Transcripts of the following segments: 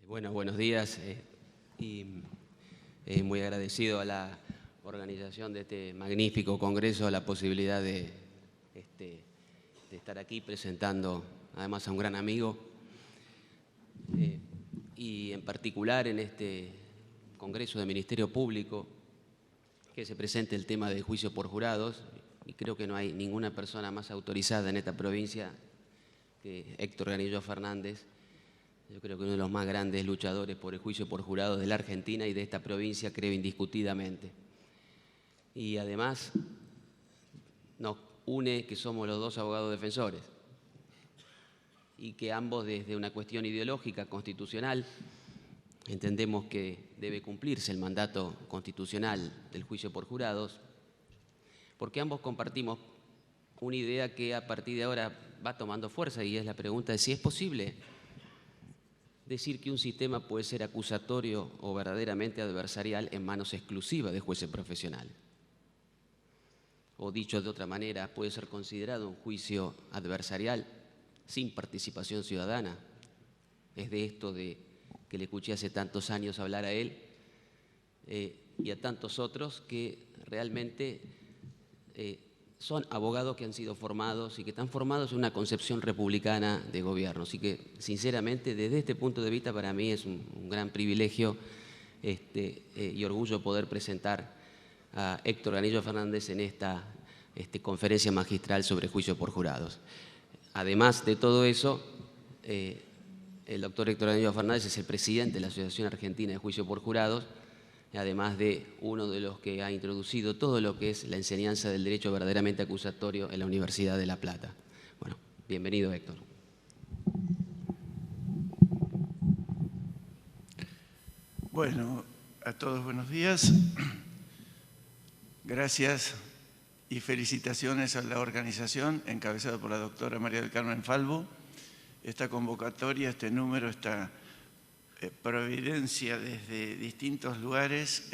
Bueno, buenos días y muy agradecido a la organización de este magnífico congreso, la posibilidad de estar aquí presentando además a un gran amigo y en particular en este congreso de Ministerio Público que se presente el tema de juicio por jurados, y creo que no hay ninguna persona más autorizada en esta provincia que Héctor Granillo Fernández. Yo creo que uno de los más grandes luchadores por el juicio por jurados de la Argentina y de esta provincia, creo indiscutidamente. Y además nos une que somos los dos abogados defensores y que ambos desde una cuestión ideológica, constitucional, entendemos que debe cumplirse el mandato constitucional del juicio por jurados, porque ambos compartimos una idea que a partir de ahora va tomando fuerza, y es la pregunta de si es posible decir que un sistema puede ser acusatorio o verdaderamente adversarial en manos exclusivas de jueces profesionales. O dicho de otra manera, puede ser considerado un juicio adversarial sin participación ciudadana. Es de esto que le escuché hace tantos años hablar a él y a tantos otros que realmente son abogados que han sido formados y que están formados en una concepción republicana de gobierno. Así que, sinceramente, desde este punto de vista, para mí es un gran privilegio y orgullo poder presentar a Héctor Granillo Fernández en esta conferencia magistral sobre juicio por jurados. Además de todo eso, el doctor Héctor Granillo Fernández es el presidente de la Asociación Argentina de Juicio por Jurados, además de uno de los que ha introducido todo lo que es la enseñanza del derecho verdaderamente acusatorio en la Universidad de La Plata. Bueno, bienvenido, Héctor. Bueno, a todos buenos días. Gracias y felicitaciones a la organización encabezada por la doctora María del Carmen Falvo. Esta convocatoria, este número, esta providencia desde distintos lugares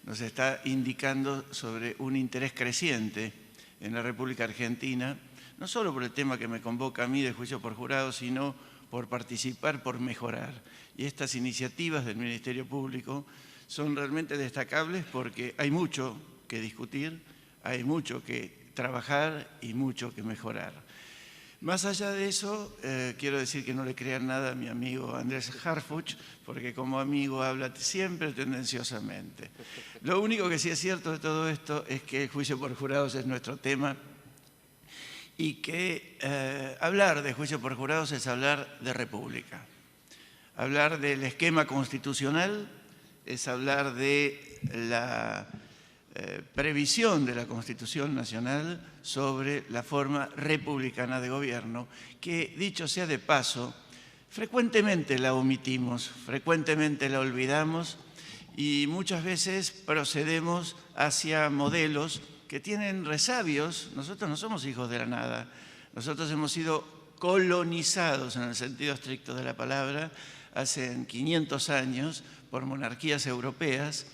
nos está indicando sobre un interés creciente en la República Argentina, no solo por el tema que me convoca a mí de juicio por jurado, sino por participar, por mejorar. Y estas iniciativas del Ministerio Público son realmente destacables porque hay mucho que discutir, hay mucho que trabajar y mucho que mejorar. Más allá de eso, quiero decir que no le crean nada a mi amigo Andrés Harfuch, porque como amigo habla siempre tendenciosamente. Lo único que sí es cierto de todo esto es que el juicio por jurados es nuestro tema y que hablar de juicio por jurados es hablar de república. Hablar del esquema constitucional es hablar de la previsión de la Constitución Nacional sobre la forma republicana de gobierno, que, dicho sea de paso, frecuentemente la omitimos, frecuentemente la olvidamos y muchas veces procedemos hacia modelos que tienen resabios. Nosotros no somos hijos de la nada, nosotros hemos sido colonizados en el sentido estricto de la palabra hace 500 años por monarquías europeas.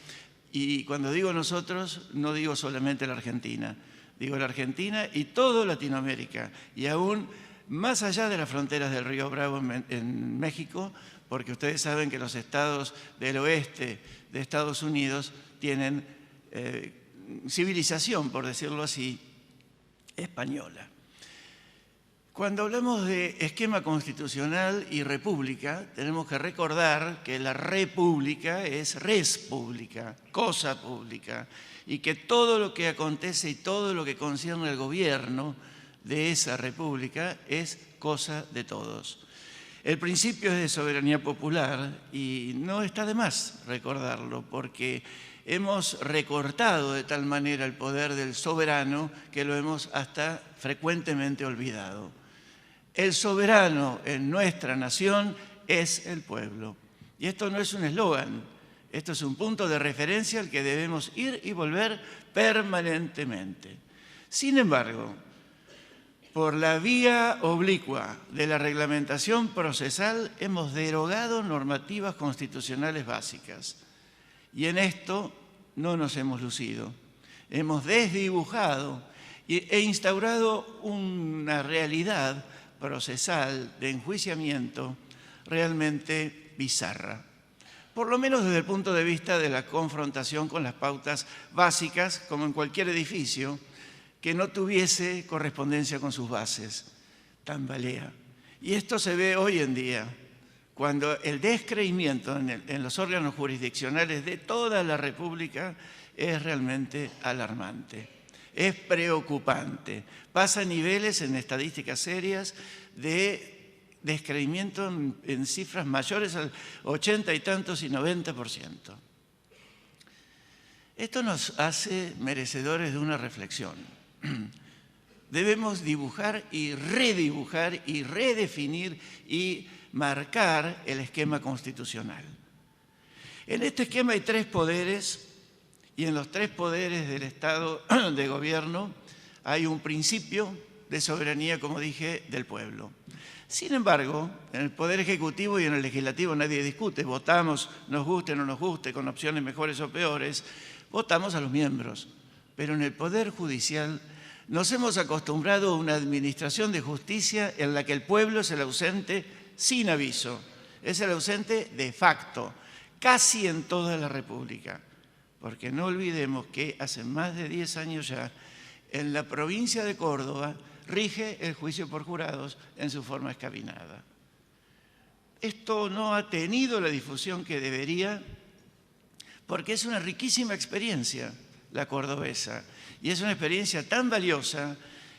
Y cuando digo nosotros, no digo solamente la Argentina, digo la Argentina y toda Latinoamérica, y aún más allá de las fronteras del Río Bravo en México, porque ustedes saben que los estados del oeste de Estados Unidos tienen civilización, por decirlo así, española. Cuando hablamos de esquema constitucional y república, tenemos que recordar que la república es res pública, cosa pública, y que todo lo que acontece y todo lo que concierne al gobierno de esa república es cosa de todos. El principio es de soberanía popular y no está de más recordarlo, porque hemos recortado de tal manera el poder del soberano que lo hemos hasta frecuentemente olvidado. El soberano en nuestra nación es el pueblo. Y esto no es un eslogan, esto es un punto de referencia al que debemos ir y volver permanentemente. Sin embargo, por la vía oblicua de la reglamentación procesal hemos derogado normativas constitucionales básicas. Y en esto no nos hemos lucido. Hemos desdibujado e instaurado una realidad procesal de enjuiciamiento realmente bizarra, por lo menos desde el punto de vista de la confrontación con las pautas básicas, como en cualquier edificio que no tuviese correspondencia con sus bases. Tambalea. Y esto se ve hoy en día, cuando el descreimiento en los órganos jurisdiccionales de toda la República es realmente alarmante, es preocupante. Pasa a niveles en estadísticas serias de descreimiento en cifras mayores al 80 y tantos y 90%. Esto nos hace merecedores de una reflexión. Debemos dibujar y redefinir y marcar el esquema constitucional. En este esquema hay tres poderes y en los tres poderes del Estado de gobierno hay un principio de soberanía, como dije, del pueblo. Sin embargo, en el Poder Ejecutivo y en el Legislativo nadie discute. Votamos, nos guste o no nos guste, con opciones mejores o peores, votamos a los miembros. Pero en el Poder Judicial nos hemos acostumbrado a una administración de justicia en la que el pueblo es el ausente sin aviso, es el ausente de facto, casi en toda la República. Porque no olvidemos que hace más de 10 años ya, en la provincia de Córdoba, rige el juicio por jurados en su forma escabinada. Esto no ha tenido la difusión que debería, porque es una riquísima experiencia la cordobesa, y es una experiencia tan valiosa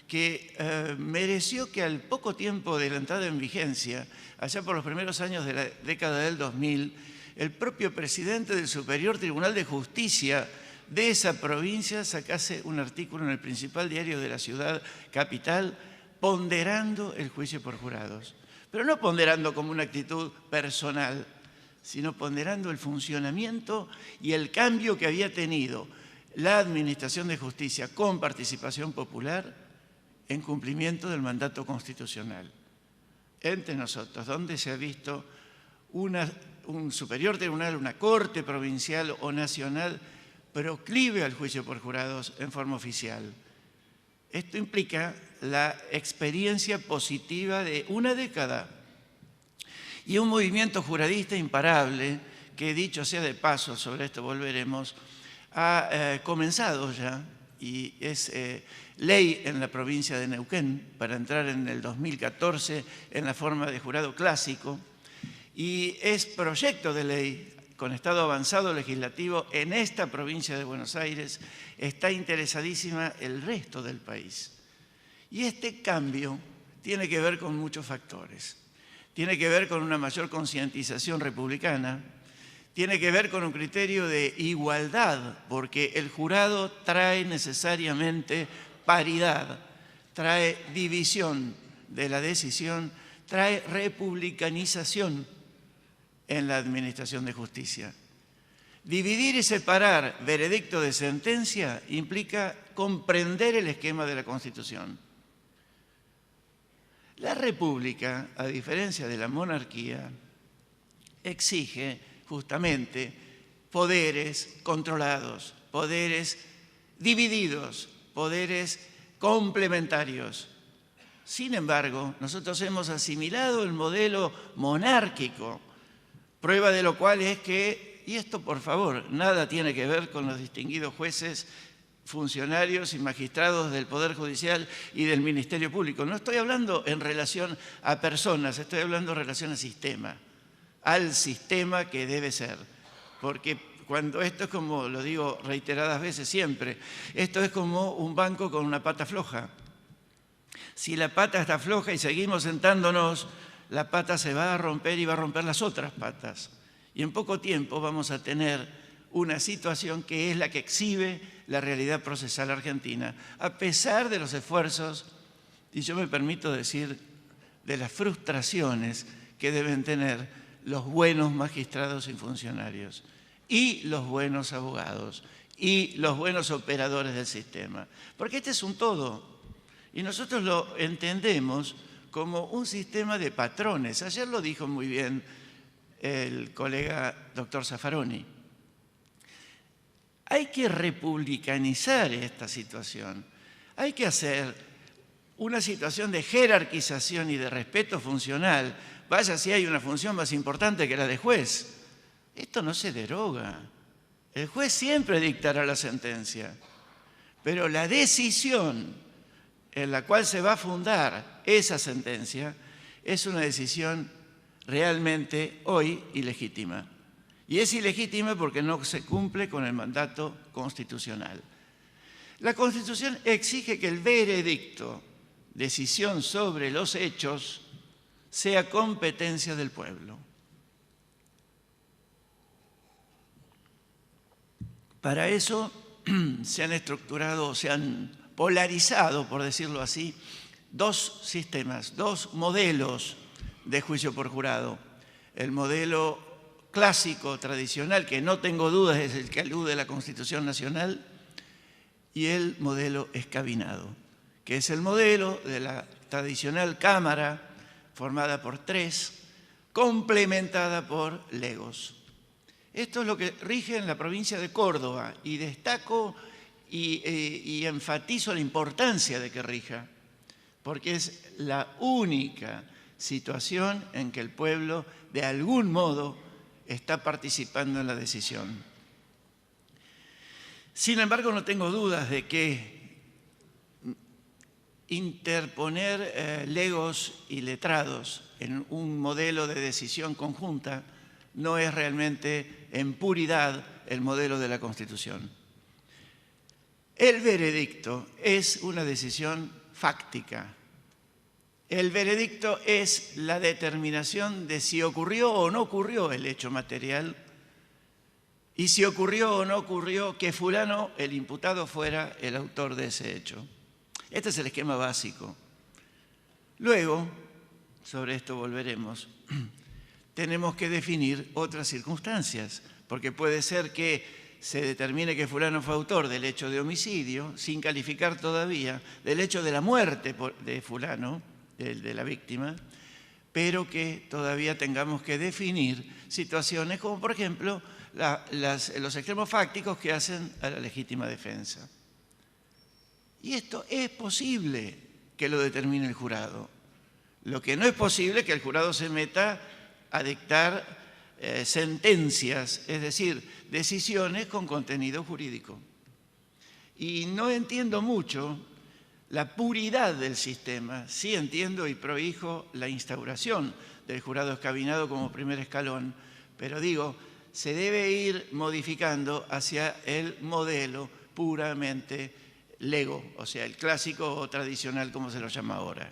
que mereció que al poco tiempo de la entrada en vigencia, allá por los primeros años de la década del 2000, el propio presidente del Superior Tribunal de Justicia de esa provincia sacase un artículo en el principal diario de la ciudad capital ponderando el juicio por jurados. Pero no ponderando como una actitud personal, sino ponderando el funcionamiento y el cambio que había tenido la Administración de Justicia con participación popular en cumplimiento del mandato constitucional. Entre nosotros, ¿dónde se ha visto un superior tribunal, una corte provincial o nacional proclive al juicio por jurados en forma oficial? Esto implica la experiencia positiva de una década y un movimiento juradista imparable que, dicho sea de paso, sobre esto volveremos, ha comenzado ya y es ley en la provincia de Neuquén para entrar en el 2014 en la forma de jurado clásico y es proyecto de ley con estado avanzado legislativo en esta provincia de Buenos Aires, está interesadísima el resto del país. Y este cambio tiene que ver con muchos factores. Tiene que ver con una mayor concientización republicana, tiene que ver con un criterio de igualdad, porque el jurado trae necesariamente paridad, trae división de la decisión, trae republicanización en la administración de justicia. Dividir y separar veredicto de sentencia implica comprender el esquema de la Constitución. La República, a diferencia de la monarquía, exige justamente poderes controlados, poderes divididos, poderes complementarios. Sin embargo, nosotros hemos asimilado el modelo monárquico, prueba de lo cual es que, y esto por favor, nada tiene que ver con los distinguidos jueces, funcionarios y magistrados del Poder Judicial y del Ministerio Público. No estoy hablando en relación a personas, estoy hablando en relación al sistema que debe ser. Porque cuando esto es como, lo digo reiteradas veces siempre, esto es como un banco con una pata floja. Si la pata está floja y seguimos sentándonos, la pata se va a romper y va a romper las otras patas. Y en poco tiempo vamos a tener una situación que es la que exhibe la realidad procesal argentina, a pesar de los esfuerzos, y yo me permito decir, de las frustraciones que deben tener los buenos magistrados y funcionarios, y los buenos abogados, y los buenos operadores del sistema. Porque este es un todo, y nosotros lo entendemos como un sistema de patrones. Ayer lo dijo muy bien el colega doctor Zaffaroni. Hay que republicanizar esta situación. Hay que hacer una situación de jerarquización y de respeto funcional vaya si hay una función más importante que la de juez. Esto no se deroga. El juez siempre dictará la sentencia, pero la decisión en la cual se va a fundar esa sentencia es una decisión realmente hoy ilegítima. Y es ilegítima porque no se cumple con el mandato constitucional. La Constitución exige que el veredicto, decisión sobre los hechos, sea competencia del pueblo. Para eso se han estructurado, se han polarizado, por decirlo así, dos sistemas, dos modelos de juicio por jurado. El modelo clásico, tradicional, que no tengo dudas es el que alude a la Constitución Nacional, y el modelo escabinado, que es el modelo de la tradicional Cámara, formada por 3, complementada por legos. Esto es lo que rige en la provincia de Córdoba, y destaco y enfatizo la importancia de que rija, porque es la única situación en que el pueblo, de algún modo, está participando en la decisión. Sin embargo, no tengo dudas de que interponer legos y letrados en un modelo de decisión conjunta no es realmente en puridad el modelo de la Constitución. El veredicto es una decisión fáctica. El veredicto es la determinación de si ocurrió o no ocurrió el hecho material y si ocurrió o no ocurrió que fulano, el imputado, fuera el autor de ese hecho. Este es el esquema básico. Luego, sobre esto volveremos, tenemos que definir otras circunstancias, porque puede ser que se determine que fulano fue autor del hecho de homicidio, sin calificar todavía del hecho de la muerte de fulano, de la víctima, pero que todavía tengamos que definir situaciones como, por ejemplo, los extremos fácticos que hacen a la legítima defensa. Y esto es posible que lo determine el jurado. Lo que no es posible es que el jurado se meta a dictar sentencias, es decir, decisiones con contenido jurídico. Y no entiendo mucho la puridad del sistema. Sí entiendo y prohijo la instauración del jurado escabinado como primer escalón, pero digo, se debe ir modificando hacia el modelo puramente lego, o sea, el clásico o tradicional, como se lo llama ahora.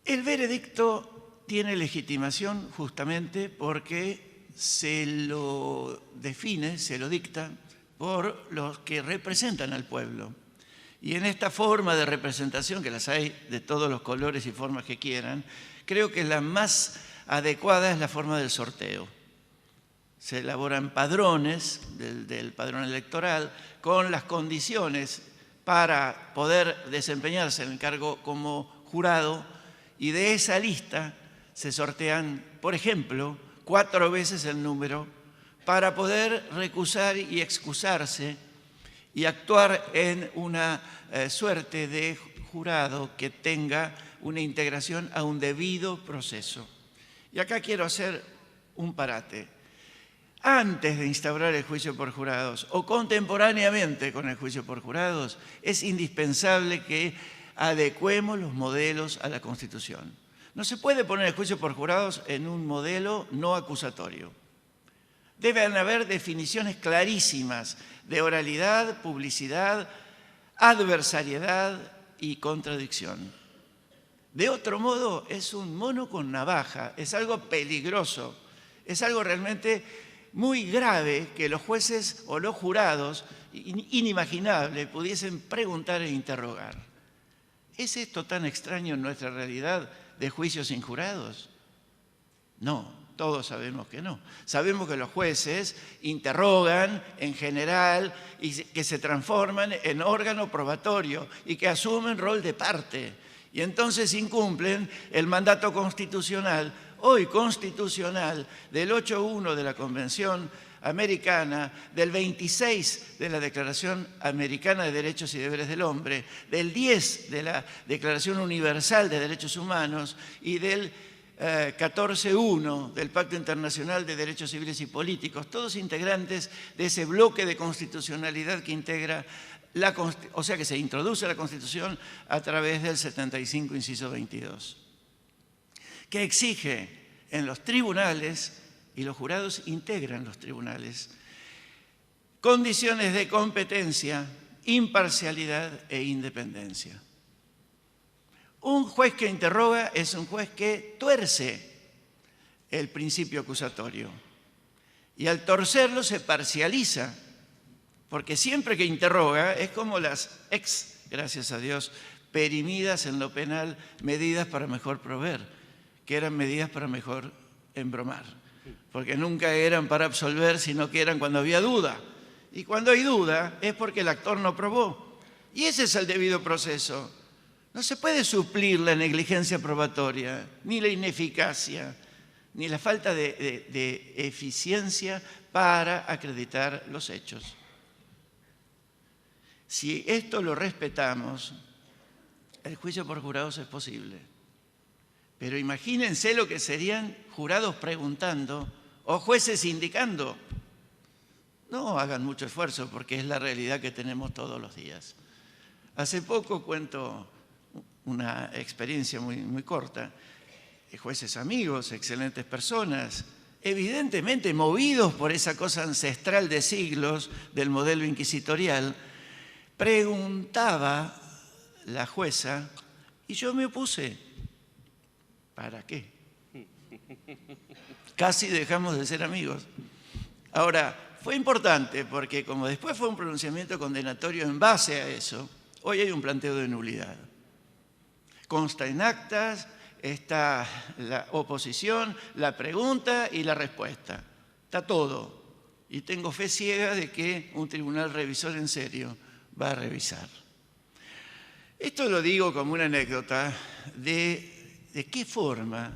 El veredicto tiene legitimación justamente porque se lo define, se lo dicta por los que representan al pueblo. Y en esta forma de representación, que las hay de todos los colores y formas que quieran, creo que la más adecuada es la forma del sorteo. Se elaboran padrones del padrón electoral con las condiciones para poder desempeñarse en el cargo como jurado, y de esa lista se sortean, por ejemplo, 4 veces el número para poder recusar y excusarse y actuar en una suerte de jurado que tenga una integración a un debido proceso. Y acá quiero hacer un parate. Antes de instaurar el juicio por jurados o contemporáneamente con el juicio por jurados, es indispensable que adecuemos los modelos a la Constitución. No se puede poner el juicio por jurados en un modelo no acusatorio. Deben haber definiciones clarísimas de oralidad, publicidad, adversariedad y contradicción. De otro modo, es un mono con navaja, es algo peligroso, es algo realmente muy grave que los jueces o los jurados, inimaginable, pudiesen preguntar e interrogar. ¿Es esto tan extraño en nuestra realidad de juicios sin jurados? No, todos sabemos que no. Sabemos que los jueces interrogan en general y que se transforman en órgano probatorio y que asumen rol de parte. Y entonces incumplen el mandato constitucional, hoy constitucional, del 8.1 de la Convención Americana, del 26 de la Declaración Americana de Derechos y Deberes del Hombre, del 10 de la Declaración Universal de Derechos Humanos y del 14.1 del Pacto Internacional de Derechos Civiles y Políticos, todos integrantes de ese bloque de constitucionalidad que integra o sea que se introduce la Constitución a través del 75, inciso 22, que exige en los tribunales, y los jurados integran los tribunales, condiciones de competencia, imparcialidad e independencia. Un juez que interroga es un juez que tuerce el principio acusatorio y al torcerlo se parcializa, porque siempre que interroga es como las gracias a Dios, perimidas en lo penal, medidas para mejor proveer, que eran medidas para mejor embromar, porque nunca eran para absolver, sino que eran cuando había duda. Y cuando hay duda es porque el actor no probó. Y ese es el debido proceso. No se puede suplir la negligencia probatoria, ni la ineficacia, ni la falta de eficiencia para acreditar los hechos. Si esto lo respetamos, el juicio por jurados es posible. Pero imagínense lo que serían jurados preguntando o jueces indicando. No hagan mucho esfuerzo porque es la realidad que tenemos todos los días. Hace poco cuento una experiencia muy corta. Jueces amigos, excelentes personas, evidentemente movidos por esa cosa ancestral de siglos del modelo inquisitorial, preguntaba la jueza y yo me opuse. ¿Para qué? Casi dejamos de ser amigos. Ahora, fue importante porque como después fue un pronunciamiento condenatorio en base a eso, hoy hay un planteo de nulidad. Consta en actas, está la oposición, la pregunta y la respuesta. Está todo. Y tengo fe ciega de que un tribunal revisor en serio va a revisar. Esto lo digo como una anécdota de qué forma,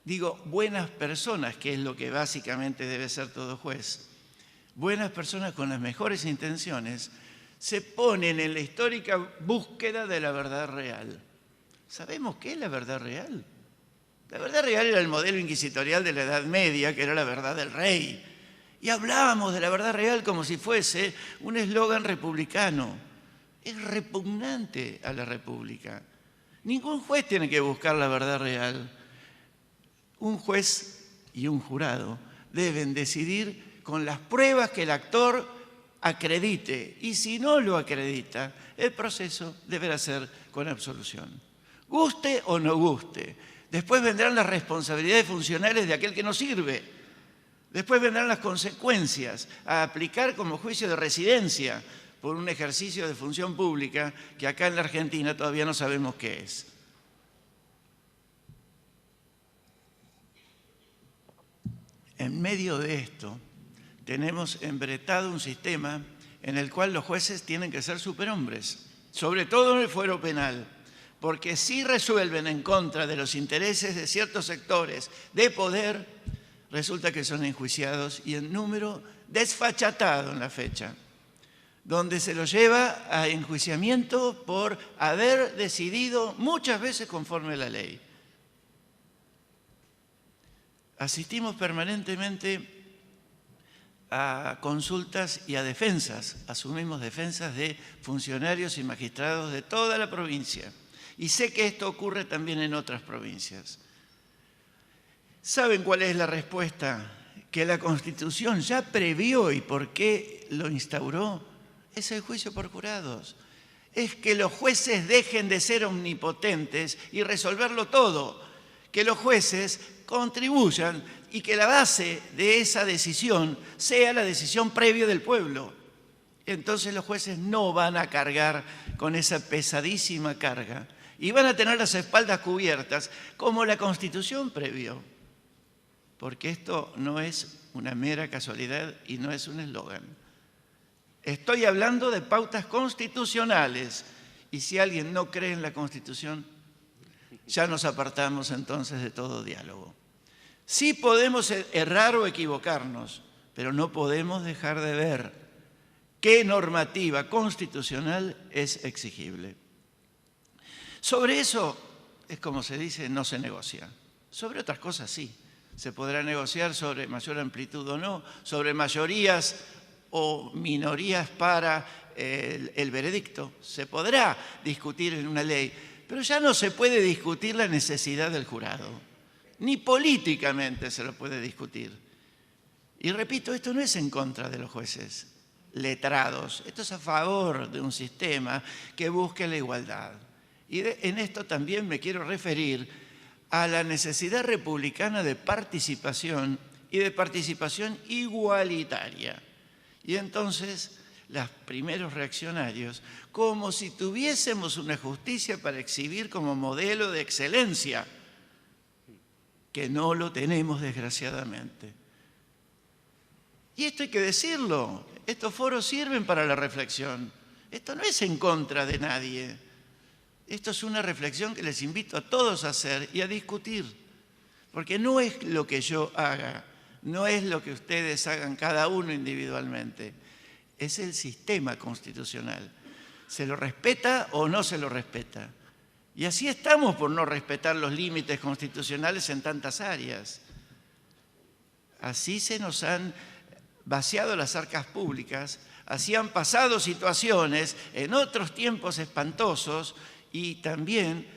digo, buenas personas, que es lo que básicamente debe ser todo juez, buenas personas con las mejores intenciones, se ponen en la histórica búsqueda de la verdad real. ¿Sabemos qué es la verdad real? La verdad real era el modelo inquisitorial de la Edad Media, que era la verdad del rey. Y hablábamos de la verdad real como si fuese un eslogan republicano. Es repugnante a la República. Ningún juez tiene que buscar la verdad real. Un juez y un jurado deben decidir con las pruebas que el actor acredite. Y si no lo acredita, el proceso deberá ser con absolución. Guste o no guste. Después vendrán las responsabilidades funcionales de aquel que no sirve. Después vendrán las consecuencias a aplicar como juicio de residencia por un ejercicio de función pública que acá en la Argentina todavía no sabemos qué es. En medio de esto, tenemos embretado un sistema en el cual los jueces tienen que ser superhombres, sobre todo en el fuero penal, porque si resuelven en contra de los intereses de ciertos sectores de poder, resulta que son enjuiciados y en número desfachatado en la fecha, donde se los lleva a enjuiciamiento por haber decidido muchas veces conforme a la ley. Asistimos permanentemente a consultas y a defensas, asumimos defensas de funcionarios y magistrados de toda la provincia. Y sé que esto ocurre también en otras provincias. ¿Saben cuál es la respuesta? Que la Constitución ya previó y por qué lo instauró. Es el juicio por jurados. Es que los jueces dejen de ser omnipotentes y resolverlo todo. Que los jueces contribuyan y que la base de esa decisión sea la decisión previa del pueblo. Entonces los jueces no van a cargar con esa pesadísima carga y van a tener las espaldas cubiertas como la Constitución previó. Porque esto no es una mera casualidad y no es un eslogan. Estoy hablando de pautas constitucionales y si alguien no cree en la Constitución, ya nos apartamos entonces de todo diálogo. Sí podemos errar o equivocarnos, pero no podemos dejar de ver qué normativa constitucional es exigible. Sobre eso, es como se dice, no se negocia. Sobre otras cosas sí. Se podrá negociar sobre mayor amplitud o no, sobre mayorías o minorías para el veredicto. Se podrá discutir en una ley, pero ya no se puede discutir la necesidad del jurado. Ni políticamente se lo puede discutir. Y repito, esto no es en contra de los jueces letrados. Esto es a favor de un sistema que busque la igualdad. Y en esto también me quiero referir a la necesidad republicana de participación y de participación igualitaria. Y entonces, los primeros reaccionarios, como si tuviésemos una justicia para exhibir como modelo de excelencia, que no lo tenemos desgraciadamente. Y esto hay que decirlo, estos foros sirven para la reflexión. Esto no es en contra de nadie. Esto es una reflexión que les invito a todos a hacer y a discutir, porque no es lo que yo haga, no es lo que ustedes hagan cada uno individualmente, es el sistema constitucional. ¿Se lo respeta o no se lo respeta? Y así estamos por no respetar los límites constitucionales en tantas áreas. Así se nos han vaciado las arcas públicas, así han pasado situaciones en otros tiempos espantosos y también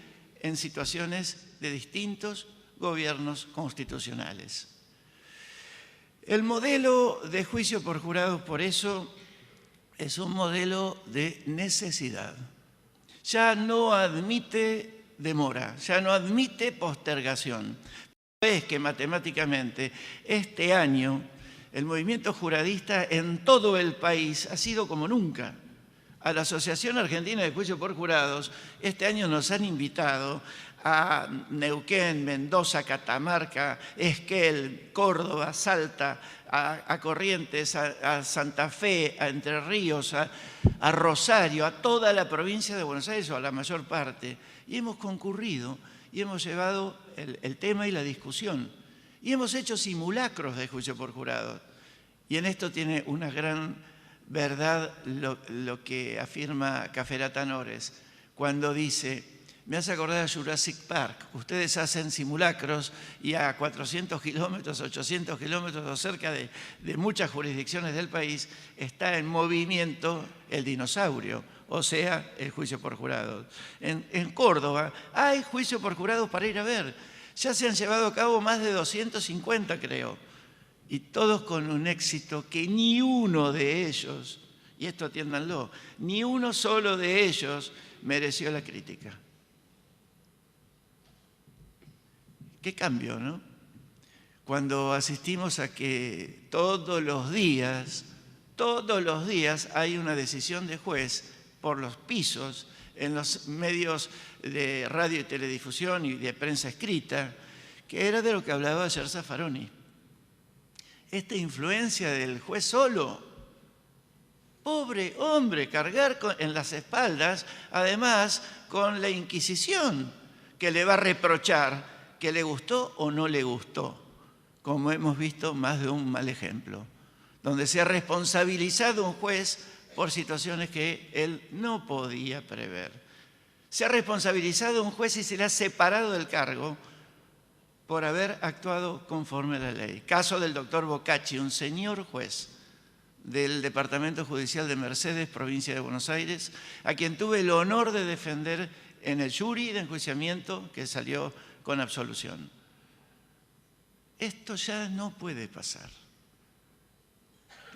en situaciones de distintos gobiernos constitucionales. El modelo de juicio por jurados, por eso, es un modelo de necesidad. Ya no admite demora, ya no admite postergación. Es que matemáticamente este año el movimiento juradista en todo el país ha sido como nunca. A la Asociación Argentina de Juicio por Jurados, este año nos han invitado a Neuquén, Mendoza, Catamarca, Esquel, Córdoba, Salta, a Corrientes, a Santa Fe, a Entre Ríos, a Rosario, a toda la provincia de Buenos Aires, o a la mayor parte. Y hemos concurrido y hemos llevado el tema y la discusión. Y hemos hecho simulacros de juicio por jurados. Y en esto tiene una gran verdad lo que afirma Caferata Nores, cuando dice: me hace acordar a Jurassic Park, ustedes hacen simulacros y a 400 kilómetros, 800 kilómetros o cerca de muchas jurisdicciones del país está en movimiento el dinosaurio, o sea, el juicio por jurados. En Córdoba hay juicio por jurados para ir a ver, ya se han llevado a cabo más de 250 creo, y todos con un éxito que ni uno de ellos, y esto atiéndanlo, ni uno solo de ellos mereció la crítica. Qué cambio, ¿no? Cuando asistimos a que todos los días hay una decisión de juez por los pisos en los medios de radio y teledifusión y de prensa escrita, que era de lo que hablaba ayer Zaffaroni. Esta influencia del juez solo, pobre hombre, cargar en las espaldas, además con la Inquisición, que le va a reprochar que le gustó o no le gustó, como hemos visto más de un mal ejemplo, donde se ha responsabilizado un juez por situaciones que él no podía prever. Se ha responsabilizado un juez y se le ha separado del cargo por haber actuado conforme a la ley. Caso del doctor Boccacci, un señor juez del Departamento Judicial de Mercedes, provincia de Buenos Aires, a quien tuve el honor de defender en el jury de enjuiciamiento que salió con absolución. Esto ya no puede pasar.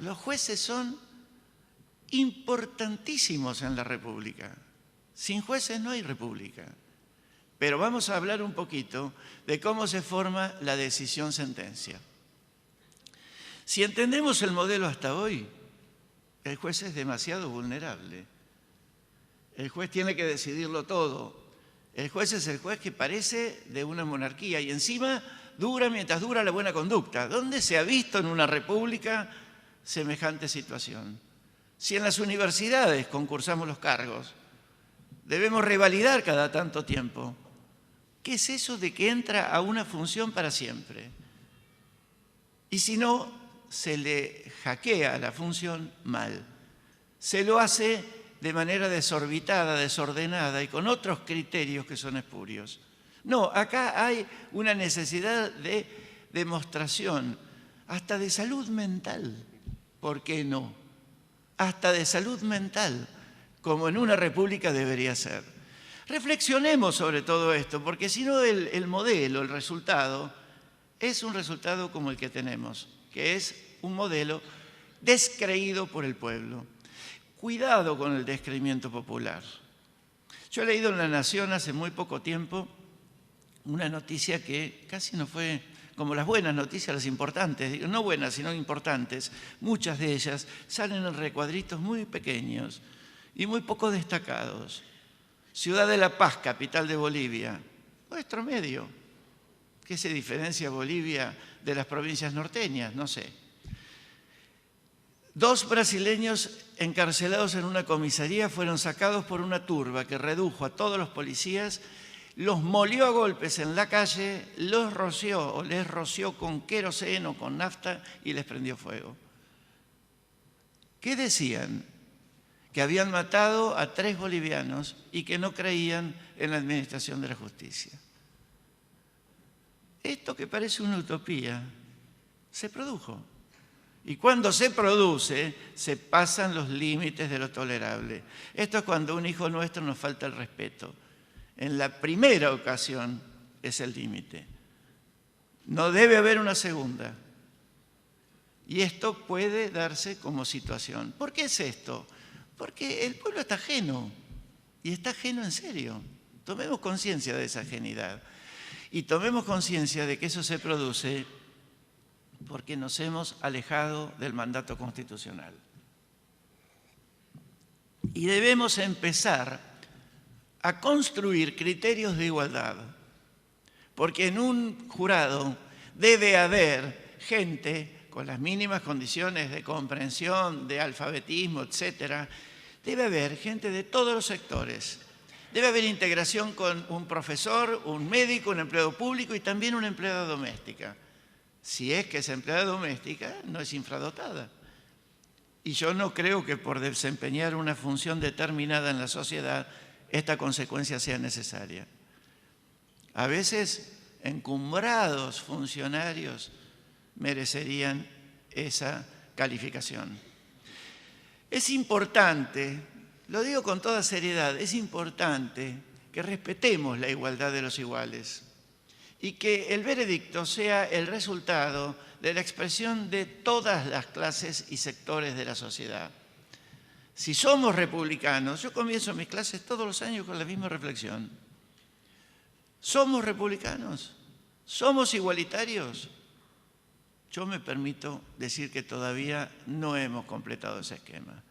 Los jueces son importantísimos en la República. Sin jueces no hay República. Pero vamos a hablar un poquito de cómo se forma la decisión-sentencia. Si entendemos el modelo hasta hoy, el juez es demasiado vulnerable. El juez tiene que decidirlo todo. El juez es el juez que parece de una monarquía y encima dura mientras dura la buena conducta. ¿Dónde se ha visto en una república semejante situación? Si en las universidades concursamos los cargos, debemos revalidar cada tanto tiempo. ¿Qué es eso de que entra a una función para siempre? Y si no, se le hackea la función, mal. Se lo hace de manera desorbitada, desordenada y con otros criterios que son espurios. No, acá hay una necesidad de demostración, hasta de salud mental. ¿Por qué no? Hasta de salud mental, como en una república debería ser. Reflexionemos sobre todo esto, porque si no el modelo, el resultado, es un resultado como el que tenemos, que es un modelo descreído por el pueblo. Cuidado con el descreimiento popular. Yo he leído en La Nación hace muy poco tiempo una noticia que casi no fue como las buenas noticias, las importantes, no buenas sino importantes. Muchas de ellas salen en recuadritos muy pequeños y muy poco destacados. Ciudad de La Paz, capital de Bolivia, nuestro medio. ¿Qué se diferencia Bolivia de las provincias norteñas? No sé. 2 brasileños encarcelados en una comisaría fueron sacados por una turba que redujo a todos los policías, los molió a golpes en la calle, los roció o les roció con queroseno, con nafta y les prendió fuego. ¿Qué decían? Que habían matado a 3 bolivianos y que no creían en la administración de la justicia. Esto que parece una utopía se produjo. Y cuando se produce, se pasan los límites de lo tolerable. Esto es cuando a un hijo nuestro nos falta el respeto. En la primera ocasión es el límite. No debe haber una segunda. Y esto puede darse como situación. ¿Por qué es esto? Porque el pueblo está ajeno. Y está ajeno en serio. Tomemos conciencia de esa ajenidad. Y tomemos conciencia de que eso se produce porque nos hemos alejado del mandato constitucional. Y debemos empezar a construir criterios de igualdad, porque en un jurado debe haber gente con las mínimas condiciones de comprensión, de alfabetismo, etc. Debe haber gente de todos los sectores. Debe haber integración con un profesor, un médico, un empleado público y también una empleada doméstica. Si es que esa empleada doméstica no es infradotada. Y yo no creo que por desempeñar una función determinada en la sociedad esta consecuencia sea necesaria. A veces encumbrados funcionarios merecerían esa calificación. Es importante, lo digo con toda seriedad, es importante que respetemos la igualdad de los iguales y que el veredicto sea el resultado de la expresión de todas las clases y sectores de la sociedad. Si somos republicanos, yo comienzo mis clases todos los años con la misma reflexión. ¿Somos republicanos? ¿Somos igualitarios? Yo me permito decir que todavía no hemos completado ese esquema.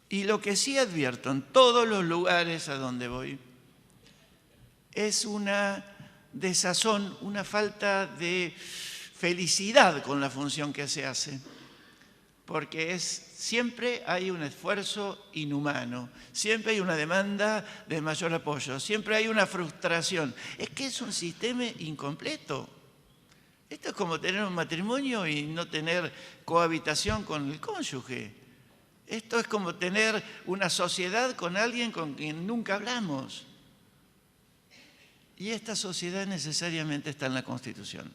Y lo que sí advierto en todos los lugares a donde voy es una desazón, una falta de felicidad con la función que se hace. Porque siempre hay un esfuerzo inhumano, siempre hay una demanda de mayor apoyo, siempre hay una frustración. Es que es un sistema incompleto. Esto es como tener un matrimonio y no tener cohabitación con el cónyuge. Esto es como tener una sociedad con alguien con quien nunca hablamos. Y esta sociedad necesariamente está en la Constitución.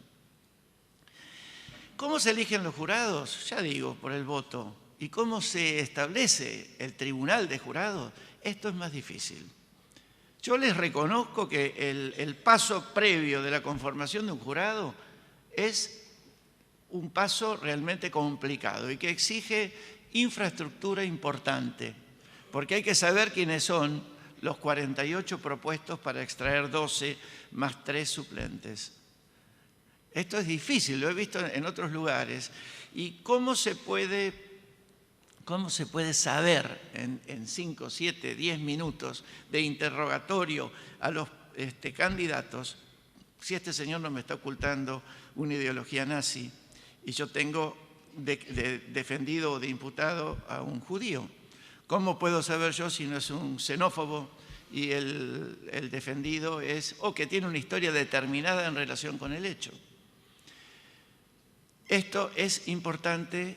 ¿Cómo se eligen los jurados? Ya digo, por el voto. ¿Y cómo se establece el tribunal de jurados? Esto es más difícil. Yo les reconozco que el paso previo de la conformación de un jurado es un paso realmente complicado y que exige infraestructura importante, porque hay que saber quiénes son los 48 propuestos para extraer 12 más 3 suplentes. Esto es difícil, lo he visto en otros lugares. ¿Y cómo se puede saber en 5, 7, 10 minutos de interrogatorio a los candidatos si este señor no me está ocultando una ideología nazi y yo tengo defendido o de imputado a un judío? ¿Cómo puedo saber yo si no es un xenófobo y el defendido es o que tiene una historia determinada en relación con el hecho? Esto es importante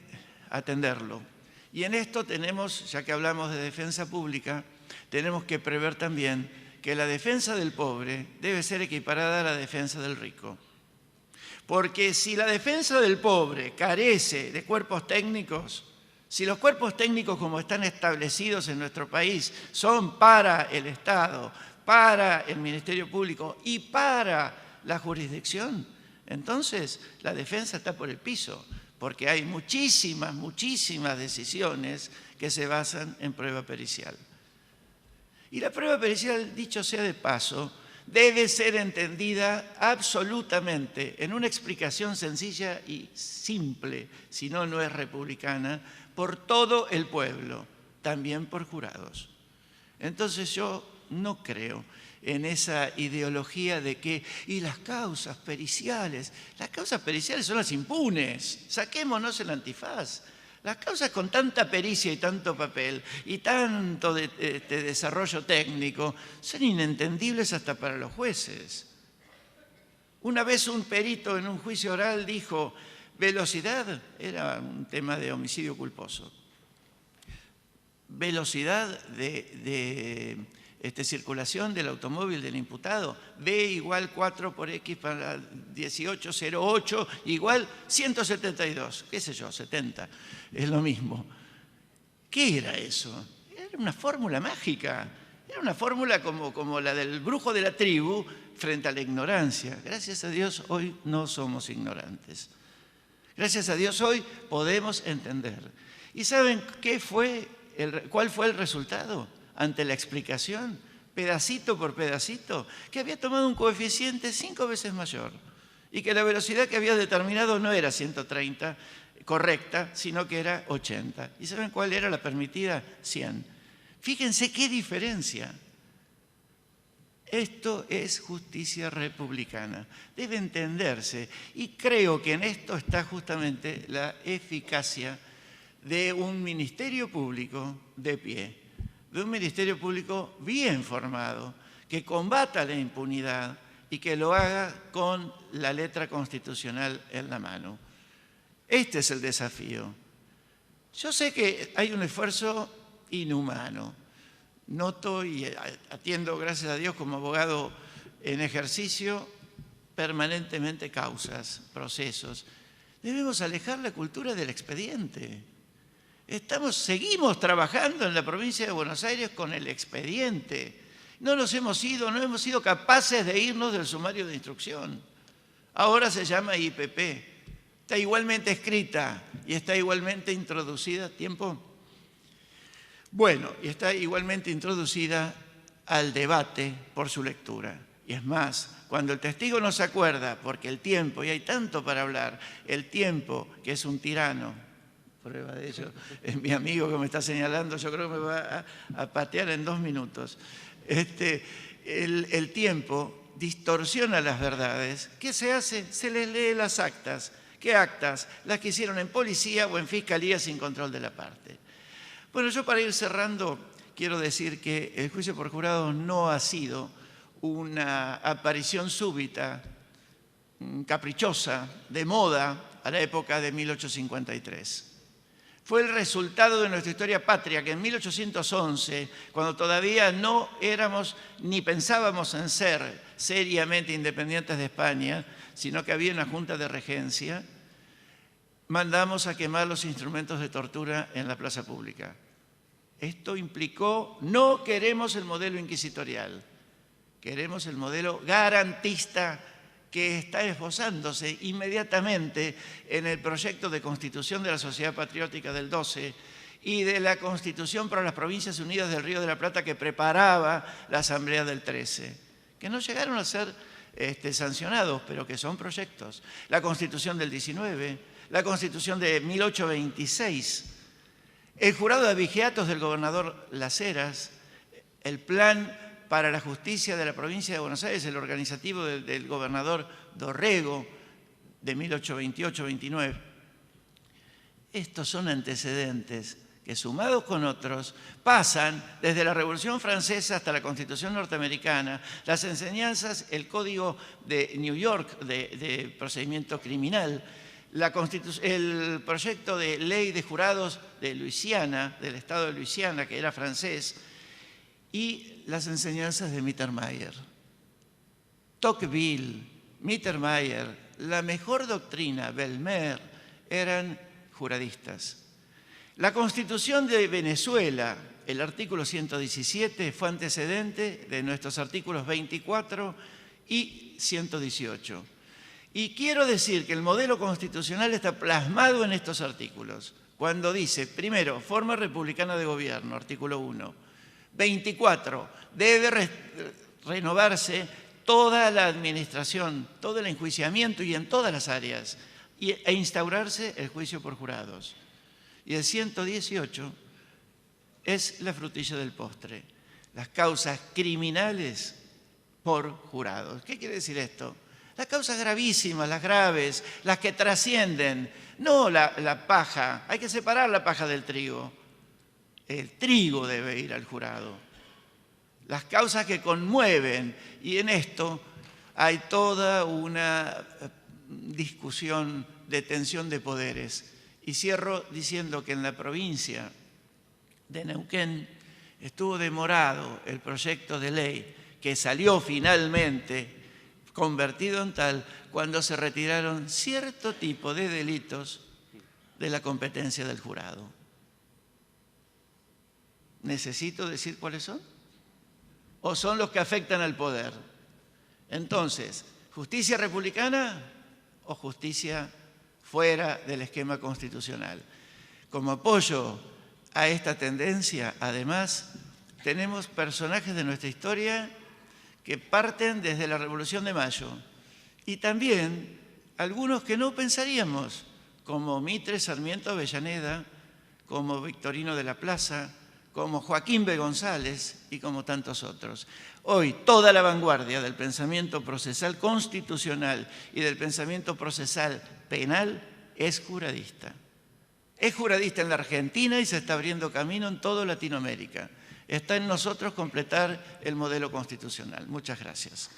atenderlo. Y en esto tenemos, ya que hablamos de defensa pública, tenemos que prever también que la defensa del pobre debe ser equiparada a la defensa del rico. Porque si la defensa del pobre carece de cuerpos técnicos, si los cuerpos técnicos como están establecidos en nuestro país son para el Estado, para el Ministerio Público y para la jurisdicción, entonces la defensa está por el piso, porque hay muchísimas decisiones que se basan en prueba pericial. Y la prueba pericial, dicho sea de paso, debe ser entendida absolutamente en una explicación sencilla y simple, si no, no es republicana, por todo el pueblo, también por jurados. Entonces yo no creo en esa ideología de que, y las causas periciales son las impunes, saquémonos el antifaz. Las causas con tanta pericia y tanto papel y tanto desarrollo técnico son inentendibles hasta para los jueces. Una vez un perito en un juicio oral dijo, velocidad, era un tema de homicidio culposo, velocidad de circulación del automóvil del imputado, B igual 4 por X para 1808 igual 172, qué sé yo, 70, es lo mismo. ¿Qué era eso? Era una fórmula mágica, era una fórmula como la del brujo de la tribu frente a la ignorancia. Gracias a Dios hoy no somos ignorantes. Gracias a Dios hoy podemos entender. ¿Y saben cuál fue el resultado ante la explicación, pedacito por pedacito? Que había tomado un coeficiente 5 veces mayor y que la velocidad que había determinado no era 130 correcta, sino que era 80. ¿Y saben cuál era la permitida? 100. Fíjense qué diferencia. Esto es justicia republicana. Debe entenderse y creo que en esto está justamente la eficacia de un ministerio público de pie, de un ministerio público bien formado, que combata la impunidad y que lo haga con la letra constitucional en la mano. Este es el desafío. Yo sé que hay un esfuerzo inhumano. Noto y atiendo, gracias a Dios, como abogado en ejercicio, permanentemente causas, procesos. Debemos alejar la cultura del expediente. Seguimos trabajando en la provincia de Buenos Aires con el expediente. No hemos sido capaces de irnos del sumario de instrucción. Ahora se llama IPP. Está igualmente escrita y está igualmente introducida. ¿Tiempo? Bueno, y está igualmente introducida al debate por su lectura. Y es más, cuando el testigo no se acuerda, porque el tiempo, y hay tanto para hablar, el tiempo, que es un tirano, prueba de ello, es mi amigo que me está señalando, yo creo que me va a patear en 2 minutos. El tiempo distorsiona las verdades. ¿Qué se hace? Se les lee las actas. ¿Qué actas? Las que hicieron en policía o en fiscalía sin control de la parte. Bueno, yo para ir cerrando quiero decir que el juicio por jurado no ha sido una aparición súbita, caprichosa, de moda a la época de 1853. Fue el resultado de nuestra historia patria que en 1811, cuando todavía no éramos ni pensábamos en ser seriamente independientes de España, sino que había una junta de regencia, mandamos a quemar los instrumentos de tortura en la plaza pública. Esto implicó, no queremos el modelo inquisitorial, queremos el modelo garantista que está esbozándose inmediatamente en el proyecto de Constitución de la Sociedad Patriótica del 12 y de la Constitución para las Provincias Unidas del Río de la Plata que preparaba la Asamblea del 13, que no llegaron a ser sancionados, pero que son proyectos. La Constitución del 19, la Constitución de 1826, el jurado de vigiatos del gobernador Las Heras, el plan para la justicia de la provincia de Buenos Aires, el organizativo del gobernador Dorrego de 1828-29. Estos son antecedentes que, sumados con otros, pasan desde la Revolución Francesa hasta la Constitución norteamericana, las enseñanzas, el Código de New York de procedimiento criminal, el proyecto de ley de jurados de Luisiana, del estado de Luisiana, que era francés, y las enseñanzas de Mittermeier. Tocqueville, Mittermeier, la mejor doctrina, Belmer, eran juradistas. La Constitución de Venezuela, el artículo 117, fue antecedente de nuestros artículos 24 y 118. Y quiero decir que el modelo constitucional está plasmado en estos artículos. Cuando dice, primero, forma republicana de gobierno, artículo 1. 24, debe renovarse toda la administración, todo el enjuiciamiento y en todas las áreas, e instaurarse el juicio por jurados. Y el 118 es la frutilla del postre, las causas criminales por jurados. ¿Qué quiere decir esto? Las causas gravísimas, las graves, las que trascienden, no la paja, hay que separar la paja del trigo. El trigo debe ir al jurado. Las causas que conmueven, y en esto hay toda una discusión de tensión de poderes. Y cierro diciendo que en la provincia de Neuquén estuvo demorado el proyecto de ley que salió finalmente convertido en tal cuando se retiraron cierto tipo de delitos de la competencia del jurado. ¿Necesito decir cuáles son? ¿O son los que afectan al poder? Entonces, ¿justicia republicana o justicia fuera del esquema constitucional? Como apoyo a esta tendencia, además, tenemos personajes de nuestra historia que parten desde la Revolución de Mayo y también algunos que no pensaríamos, como Mitre Sarmiento Avellaneda, como Victorino de la Plaza, como Joaquín B. González y como tantos otros. Hoy toda la vanguardia del pensamiento procesal constitucional y del pensamiento procesal penal es juradista. Es juradista en la Argentina y se está abriendo camino en toda Latinoamérica. Está en nosotros completar el modelo constitucional. Muchas gracias.